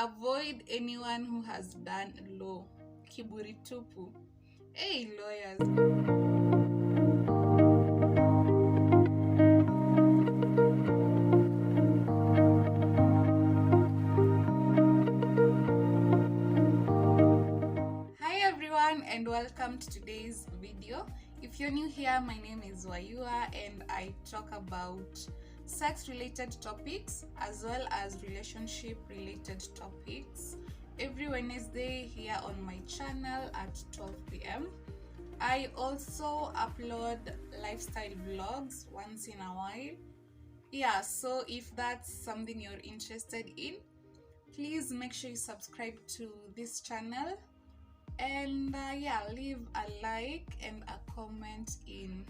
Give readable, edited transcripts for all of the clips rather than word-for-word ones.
Avoid anyone who has done law. Kiburi tupu. Hey, lawyers. Hi everyone and welcome to today's video. If you're new here, my name is Wayua and I talk about sex-related topics as well as relationship-related topics every Wednesday here on my channel at 12 p.m. I also upload lifestyle vlogs once in a while. Yeah, so if that's something you're interested in, please make sure you subscribe to this channel and leave a like and a comment in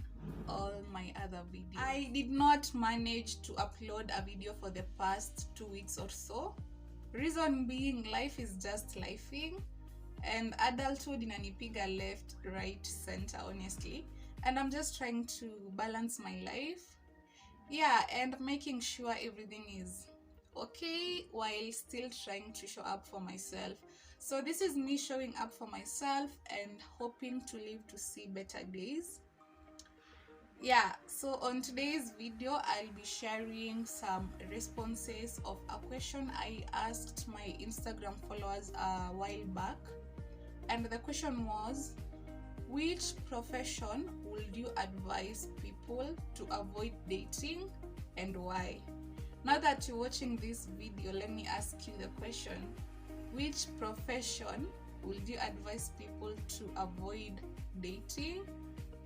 all my other videos. I did not manage to upload a video for the past 2 weeks or so. Reason being, life is just lifing and adulthood inanipiga left, right, center, honestly, and I'm just trying to balance my life, and making sure everything is okay while still trying to show up for myself. So this is me showing up for myself and hoping to live to see better days. So on today's video, I'll be sharing some responses of a question I asked my Instagram followers a while back. And the question was, which profession would you advise people to avoid dating and why? Now that you're watching this video, let me ask you the question. Which profession would you advise people to avoid dating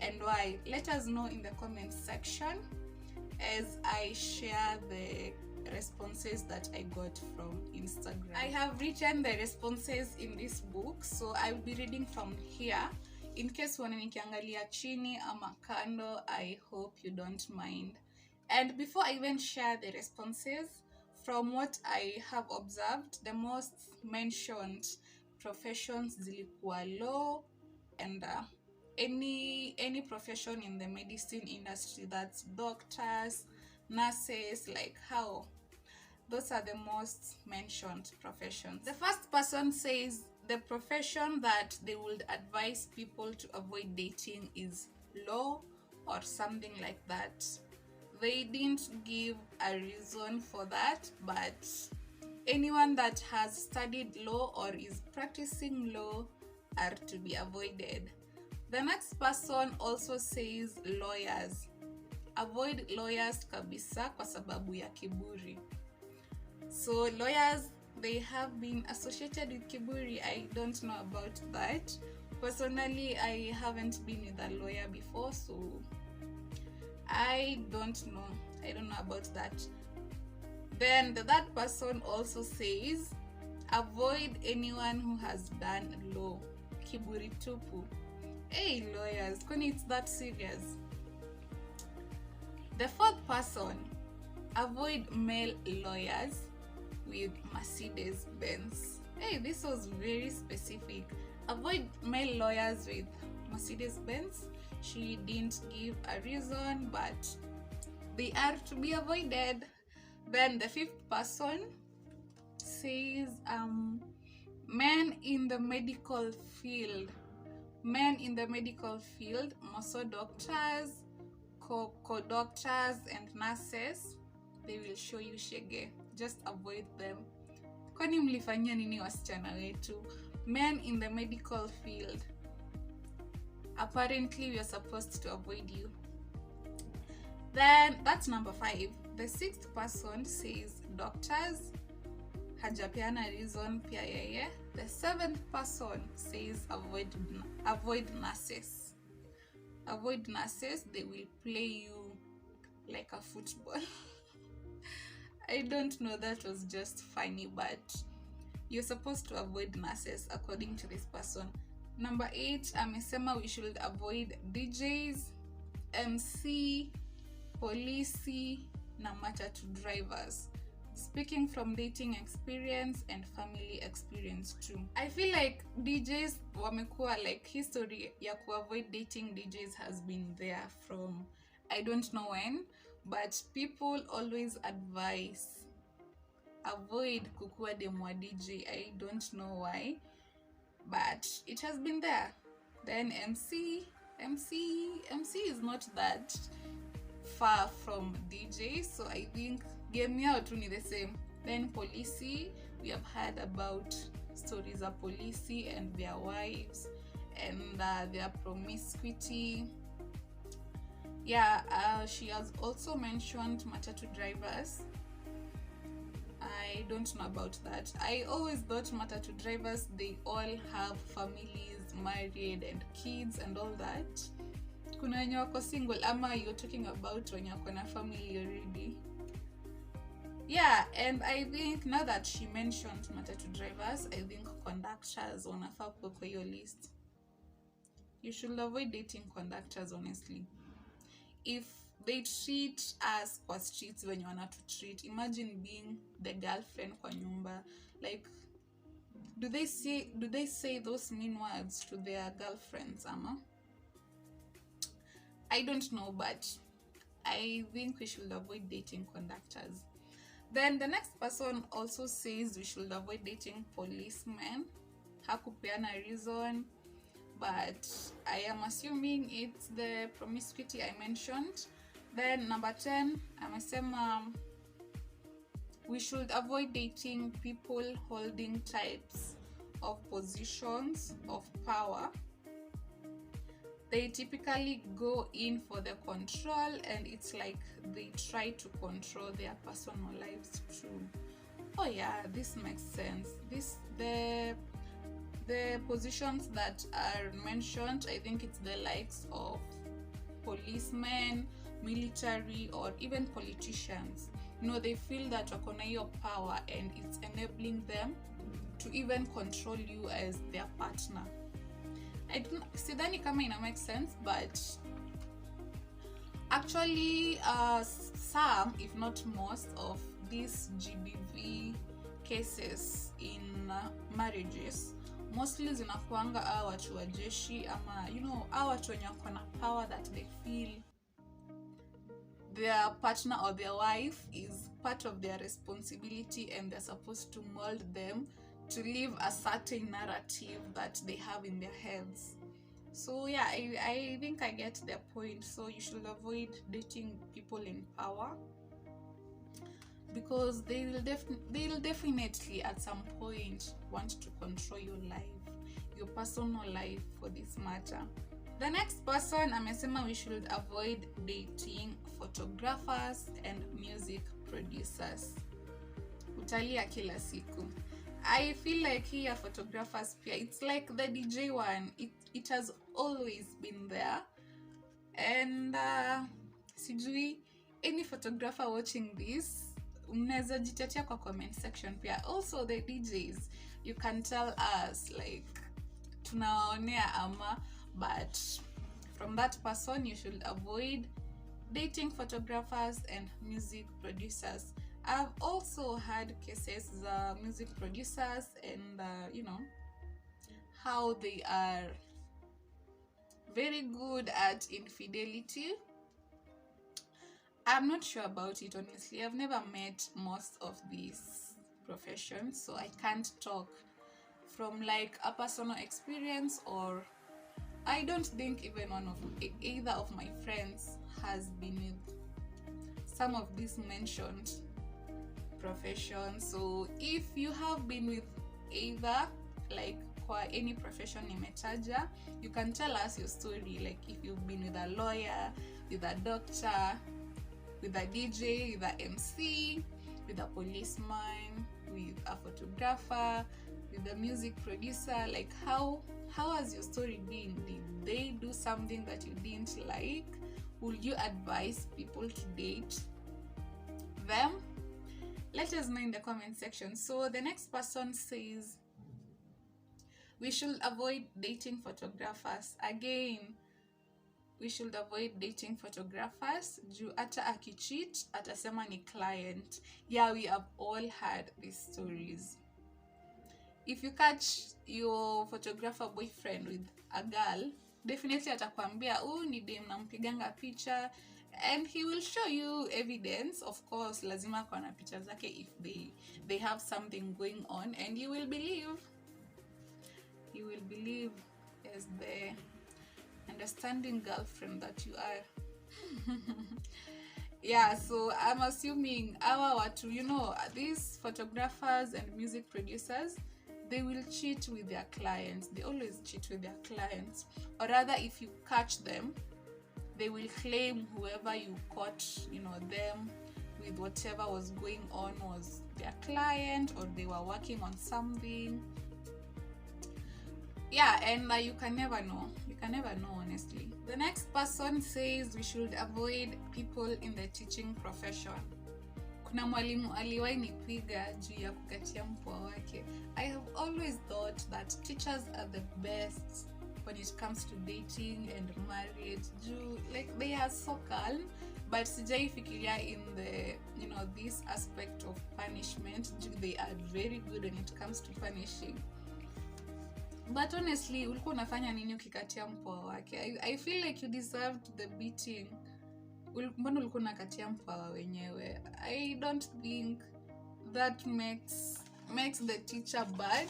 and why? Let us know in the comments section as I share the responses that I got from Instagram. I have written the responses in this book, so I will be reading from here. In case wananikiangalia chini ama kando, I hope you don't mind. And before I even share the responses, from what I have observed, the most mentioned professions zilikuwa law and any profession in the medicine industry, that's doctors, nurses, like how those are the most mentioned professions. The first person says the profession that they would advise people to avoid dating is law or something like that. They didn't give a reason for that, but anyone that has studied law or is practicing law are to be avoided. The next person also says lawyers. Avoid lawyers kabisa kwa sababu ya kiburi. So lawyers, they have been associated with kiburi. I don't know about that. Personally, I haven't been with a lawyer before, so I don't know about that. Then the third person also says, avoid anyone who has done law. Kiburi tupu. Hey lawyers, kwani it's that serious? The fourth person, avoid male lawyers with Mercedes Benz. Hey, this was very specific. Avoid male lawyers with Mercedes Benz. She didn't give a reason, but they are to be avoided. Then the fifth person says men in the medical field. Men in the medical field, also doctors, co-doctors and nurses, they will show you shege. Just avoid them. Kwani mlifanyia nini wasichana wetu? Men in the medical field, apparently we are supposed to avoid you. Then that's number 5. The sixth person says doctors. Hajapeana reason pia yeye. The seventh person says avoid nurses. Avoid nurses, they will play you like a football. I don't know, that was just funny, but you're supposed to avoid nurses according to this person. Number 8, amesema we should avoid DJs, MC, polisi na matatu drivers. Speaking from dating experience and family experience too. I feel like DJs wamekuwa like history ya avoid dating DJs has been there from I don't know when, but people always advise avoid kukua demwa DJ. I don't know why, but it has been there. Then MC is not that far from DJ, so I think game yao tu ni the same. Then Polisi, we have heard about stories of Polisi and their wives and their promiscuity. She has also mentioned matatu drivers. I don't know about that. I always thought matatu drivers, they all have families, married and kids and all that. Kuna wenye wako single, ama you're talking about wenye wako na family already? Yeah, and I think now that she mentioned matatu drivers, I think conductors wanafaa kuwa kwa hiyo list. You should avoid dating conductors, honestly. If they treat us kwa streets when you wanna to treat, imagine being the girlfriend kwa nyumba. Like, do they say those mean words to their girlfriends, ama? I don't know, but I think we should avoid dating conductors. Then the next person also says we should avoid dating policemen. Hakupeana reason, but I am assuming it's the promiscuity I mentioned. Then number 10, amesema we should avoid dating people holding types of positions of power. They typically go in for the control, and it's like they try to control their personal lives too. Oh yeah, this makes sense. The positions that are mentioned, I think it's the likes of policemen, military, or even politicians. They feel that wako na hiyo power and it's enabling them to even control you as their partner. Sidhani kama ina make sense, but actually some, if not most, of these GBV cases in marriages mostly zinakuanga hawa watu wa jeshi, ama hawa watu wenye wako na power that they feel their partner or their wife is part of their responsibility and they're supposed to mold them to live a certain narrative that they have in their heads. So yeah, I think I get their point. So you should avoid dating people in power, because they will definitely at some point want to control your life, your personal life for this matter. The next person amesema we should avoid dating photographers and music producers. Utalia kila siku. I feel like here photographers pia, it's like the DJ one. It has always been there. And sijui any photographer watching this, mnaweza jitetea kwa comment section pia. Also the DJs, you can tell us like tunawaonea ama, but from that person you should avoid dating photographers and music producers. I've also had cases music producers and how they are very good at infidelity. I'm not sure about it, honestly. I've never met most of these professions, so I can't talk from like a personal experience, or I don't think even either of my friends has been with some of these mentioned professions. So if you have been with either, like kwa any profession nimetaja, you can tell us your story. Like if you've been with a lawyer, with a doctor, with a DJ, with a MC, with a policeman, with a photographer, with a music producer, like how has your story been? Did they do something that you didn't like? Would you advise people to date them? Let us know in the comment section. So the next person says we should avoid dating photographers. Again, we should avoid dating photographers. Juu ata akicheat atasema ni client. Yeah, we have all heard these stories. If you catch your photographer boyfriend with a girl, definitely atakwambia ni dem nampiganga picha and he will show you evidence. Of course, lazima kwa na picha zake if they have something going on, and you will believe as the understanding girlfriend that you are. Yeah, so I'm assuming our watu, these photographers and music producers, they will cheat with their clients. They always cheat with their clients. Or rather, if you catch them, they will claim whoever you caught, them with whatever was going on was their client, or they were working on something. Yeah, and you can never know. You can never know, honestly. The next person says we should avoid people in the teaching profession. Kuna mwalimu aliwahi nipiga juu ya kukatia mpwa wake. I have always thought that teachers are the best when it comes to dating and marriage. Like they are so calm, but sijaifikiria in the this aspect of punishment. They are very good when it comes to punishing. But honestly, ulikuwa unafanya nini ukikatia mpwa wake? I feel like you deserved the beating. Mbona ulikuwa unakatia mpwa wenyewe? I don't think that makes the teacher bad.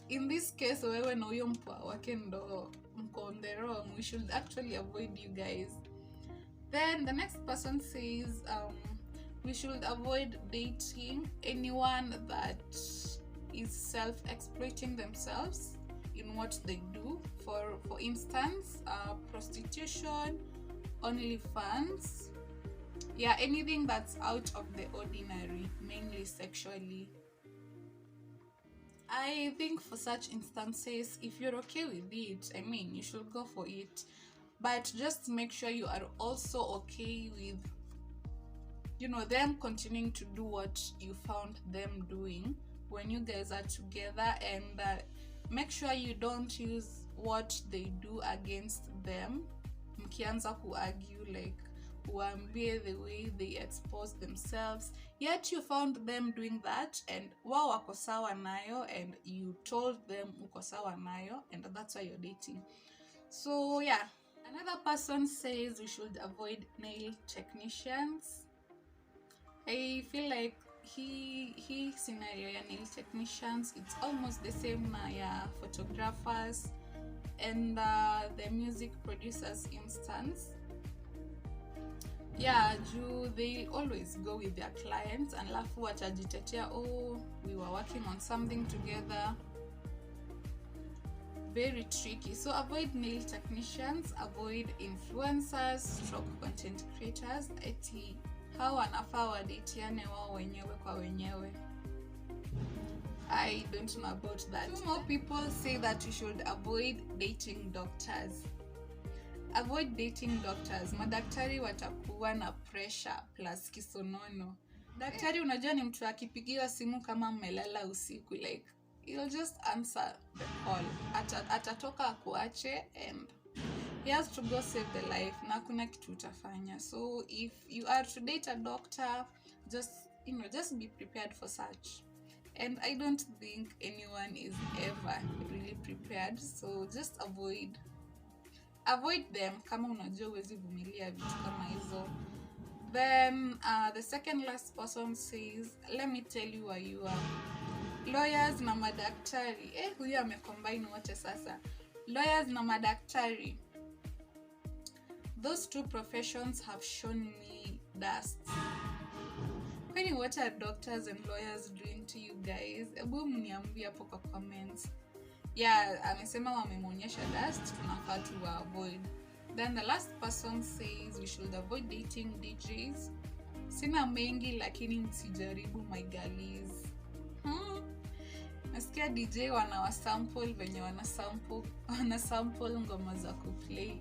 In this case, wewe na huyo mpwa wake ndo mko on the wrong. We should actually avoid you guys. Then the next person says we should avoid dating anyone that is self-exploiting themselves in what they do. For instance, prostitution, OnlyFans, anything that's out of the ordinary, mainly sexually. I think for such instances, if you're okay with it, you should go for it. But just make sure you are also okay with, them continuing to do what you found them doing when you guys are together, and make sure you don't use what they do against them. Mkianza argue, like uambie the way they expose themselves, yet you found them doing that and wao wako sawa nayo, and you told them uko sawa nayo, and that's why you're dating. So yeah, another person says we should avoid nail technicians. I feel like he scenario ya nail technicians, it's almost the same na ya photographers and the music producers instance. Yeah, they always go with their clients and lafu watajitetea, we were working on something together. Very tricky. So avoid nail technicians, avoid influencers, stroke content creators. Eti how wanafaa wadatiane wao wenyewe kwa wenyewe. I don't know about that. 2 more people say that you should avoid dating doctors. Avoid dating doctors. Madaktari watakuwa na pressure plus kisonono. Daktari unajua ni mtu akipigiwa simu kama mmelala usiku, like he'll just answer the call. Atatoka akuache and he has to go save the life. Na kuna kitu utafanya. So if you are to date a doctor, just be prepared for such. And I don't think anyone is ever really prepared. So just avoid them kama unajua huwezi vumilia vitu kama hizo. Then the second last person says, let me tell you why you are. Lawyers na madaktari. Huyu amecombine wote sasa. Lawyers na madaktari. Those two professions have shown me dust. What are doctors and lawyers doing to you guys? Ebu mniambie hapo kwa comments. Yeah, amesema wamemonyesha dust, tunafaa to avoid. Then the last person says we should avoid dating DJs. Sina mengi lakini msijaribu my girlies. Nasikia DJ wanawasample venye wanasample ngoma za kuplay.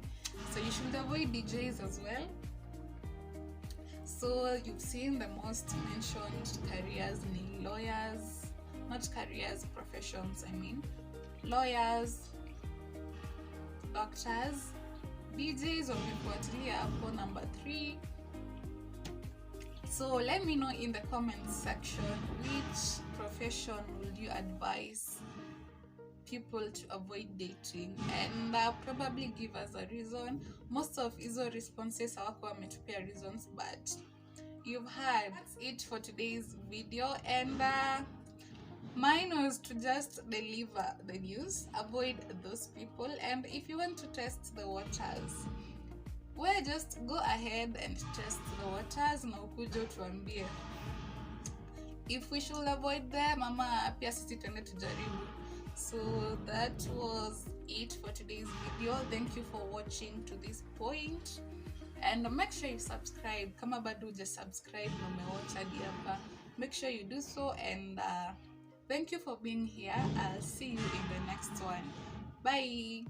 So you should avoid DJs as well. So you've seen the most mentioned careers ni lawyers, not careers, professions, lawyers, doctors, DJs wamefuatilia hapo number 3. So let me know in the comments section which profession would you advise people to avoid dating, and probably give us a reason. Most of hizo responses hawako wametupia reasons, but you've heard. That's it for today's video, and mine was to just deliver the news, avoid those people, and if you want to test the waters, well, just go ahead and test the waters na ukuja tuambie if we should avoid them ama pia sisi tuende tujaribu. So that was it for today's video. Thank you for watching to this point, and make sure you subscribe kama bado huja subscribe na umewatch hadi hapa. Make sure you do so, and thank you for being here. I'll see you in the next one. Bye.